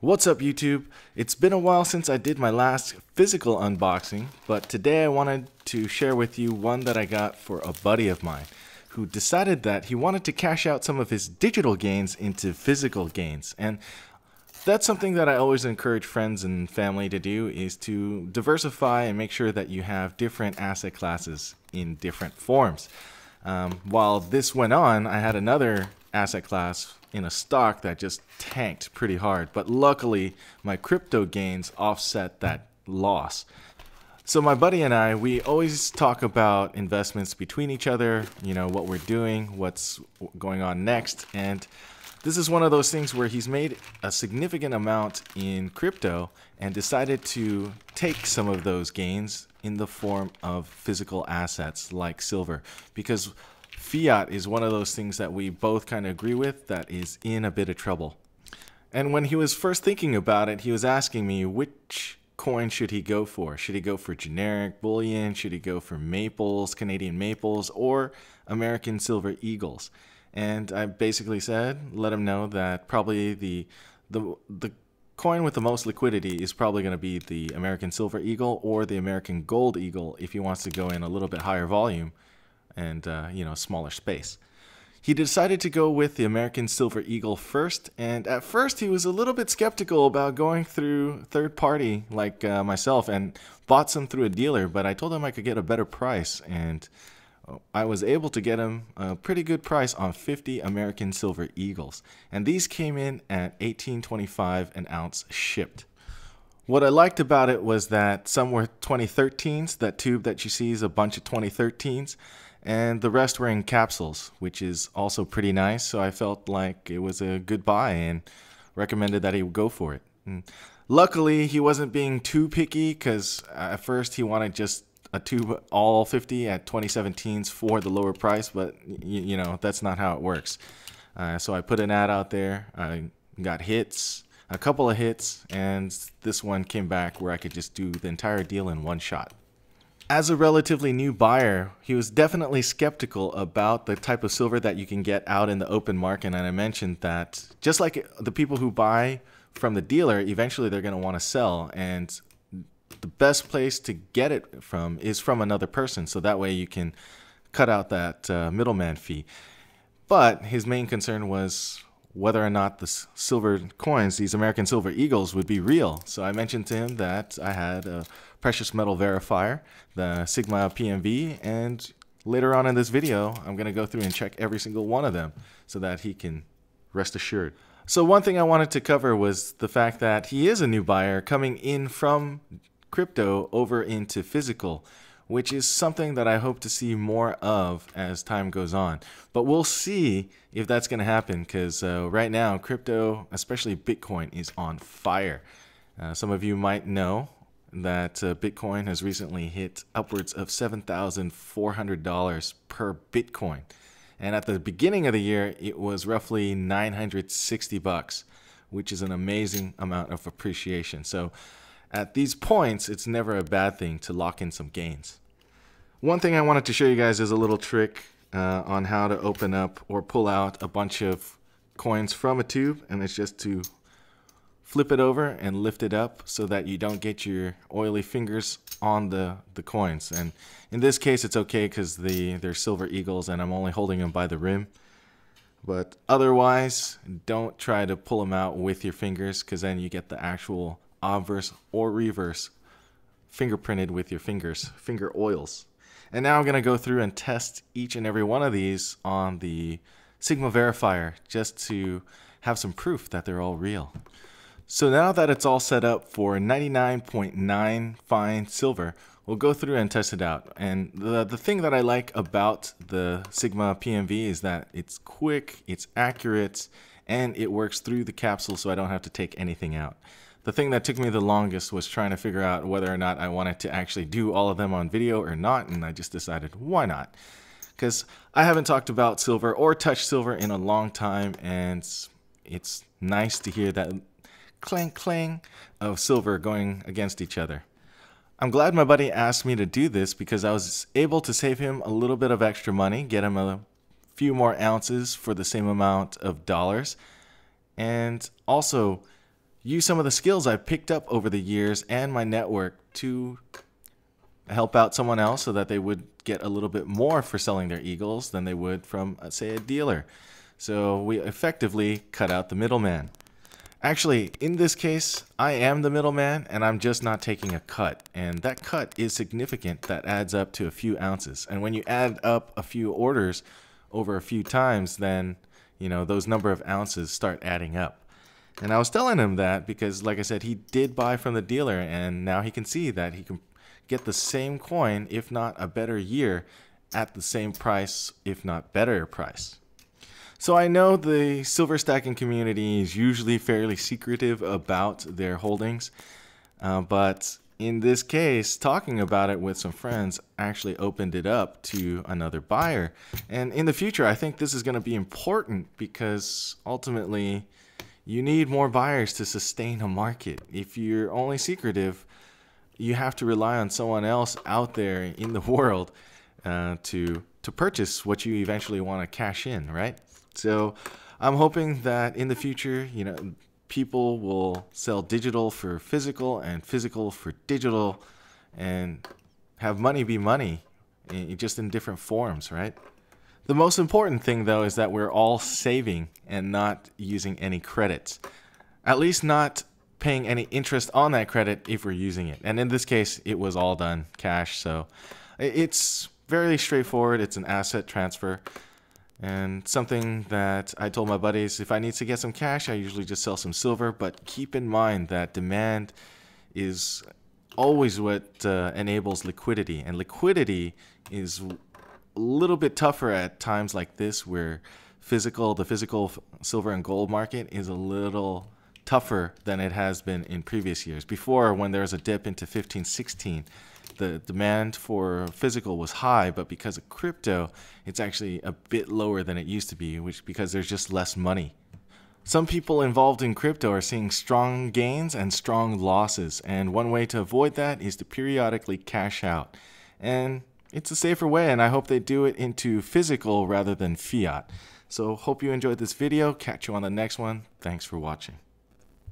What's up YouTube? It's been a while since I did my last physical unboxing, but today I wanted to share with you one that I got for a buddy of mine who decided that he wanted to cash out some of his digital gains into physical gains. And that's something that I always encourage friends and family to do, is to diversify and make sure that you have different asset classes in different forms. While this went on, I had another asset class in a stock that just tanked pretty hard, but luckily my crypto gains offset that loss. So my buddy and I, we always talk about investments between each other, what we're doing, what's going on next, and this is one of those things where he's made a significant amount in crypto and decided to take some of those gains in the form of physical assets like silver, because fiat is one of those things that we both kind of agree with that is in a bit of trouble. And when he was first thinking about it, he was asking me which coin should he go for. Should he go for generic bullion? Should he go for maples, Canadian maples, or American silver eagles? And I basically said, let him know that probably the coin with the most liquidity is probably going to be the American silver eagle or the American gold eagle if he wants to go in a little bit higher volume and smaller space. He decided to go with the American Silver Eagle first, and at first he was a little bit skeptical about going through third party like myself, and bought some through a dealer, but I told him I could get a better price, and I was able to get him a pretty good price on 50 American Silver Eagles, and these came in at $18.25 an ounce shipped. What I liked about it was that some were 2013s, that tube that you see is a bunch of 2013s, and the rest were in capsules, which is also pretty nice, so I felt like it was a good buy and recommended that he would go for it. And luckily, he wasn't being too picky, because at first he wanted just a tube, all 50 at 2017s for the lower price, but that's not how it works. So I put an ad out there, I got hits, a couple of hits, and this one came back where I could just do the entire deal in one shot. As a relatively new buyer, he was definitely skeptical about the type of silver that you can get out in the open market, and I mentioned that just like the people who buy from the dealer, eventually they're going to want to sell, and the best place to get it from is from another person, so that way you can cut out that middleman fee. But his main concern was whether or not the silver coins, these American Silver Eagles, would be real. So I mentioned to him that I had a precious metal verifier, the Sigma PMV, and later on in this video, I'm going to go through and check every single one of them so that he can rest assured. So one thing I wanted to cover was the fact that he is a new buyer coming in from crypto over into physical, which is something that I hope to see more of as time goes on. But we'll see if that's going to happen, because right now, crypto, especially Bitcoin, is on fire. Some of you might know that Bitcoin has recently hit upwards of $7,400 per Bitcoin. And at the beginning of the year, it was roughly $960, which is an amazing amount of appreciation. So at these points, it's never a bad thing to lock in some gains. One thing I wanted to show you guys is a little trick on how to open up or pull out a bunch of coins from a tube, and it's just to flip it over and lift it up so that you don't get your oily fingers on the coins. And in this case, it's okay because they're silver eagles and I'm only holding them by the rim. But otherwise, don't try to pull them out with your fingers, because then you get the actual obverse or reverse fingerprinted with your fingers, finger oils. And now I'm going to go through and test each and every one of these on the Sigma verifier just to have some proof that they're all real. So now that it's all set up for 99.9 fine silver, we'll go through and test it out. And the thing that I like about the Sigma PMV is that it's quick, it's accurate, and it works through the capsule, so I don't have to take anything out. The thing that took me the longest was trying to figure out whether or not I wanted to actually do all of them on video or not, and I just decided, why not? Because I haven't talked about silver or touched silver in a long time, and it's nice to hear that clang clang of silver going against each other. I'm glad my buddy asked me to do this because I was able to save him a little bit of extra money, get him a few more ounces for the same amount of dollars, and also use some of the skills I've picked up over the years and my network to help out someone else so that they would get a little bit more for selling their eagles than they would from, say, a dealer. So we effectively cut out the middleman. Actually, in this case, I am the middleman and I'm just not taking a cut. And that cut is significant. That adds up to a few ounces. And when you add up a few orders over a few times, then, you know, those number of ounces start adding up. And I was telling him that because, like I said, he did buy from the dealer and now he can see that he can get the same coin, if not a better year, at the same price, if not better price. So I know the silver stacking community is usually fairly secretive about their holdings, but in this case, talking about it with some friends actually opened it up to another buyer. And in the future, I think this is going to be important because ultimately you need more buyers to sustain a market. If you're only secretive, you have to rely on someone else out there in the world to purchase what you eventually want to cash in, right? So I'm hoping that in the future, you know, people will sell digital for physical and physical for digital and have money be money, just in different forms, right? The most important thing, though, is that we're all saving and not using any credits. At least not paying any interest on that credit if we're using it. And in this case, it was all done cash. So it's very straightforward. It's an asset transfer. And something that I told my buddies, if I need to get some cash, I usually just sell some silver. But keep in mind that demand is always what enables liquidity. And liquidity is a little bit tougher at times like this where the physical silver and gold market is a little tougher than it has been in previous years. Before, when there was a dip into 15, 16, the demand for physical was high, but because of crypto, it's actually a bit lower than it used to be, because there's just less money. Some people involved in crypto are seeing strong gains and strong losses, and one way to avoid that is to periodically cash out. And it's a safer way, and I hope they do it into physical rather than fiat. So hope you enjoyed this video. Catch you on the next one. Thanks for watching.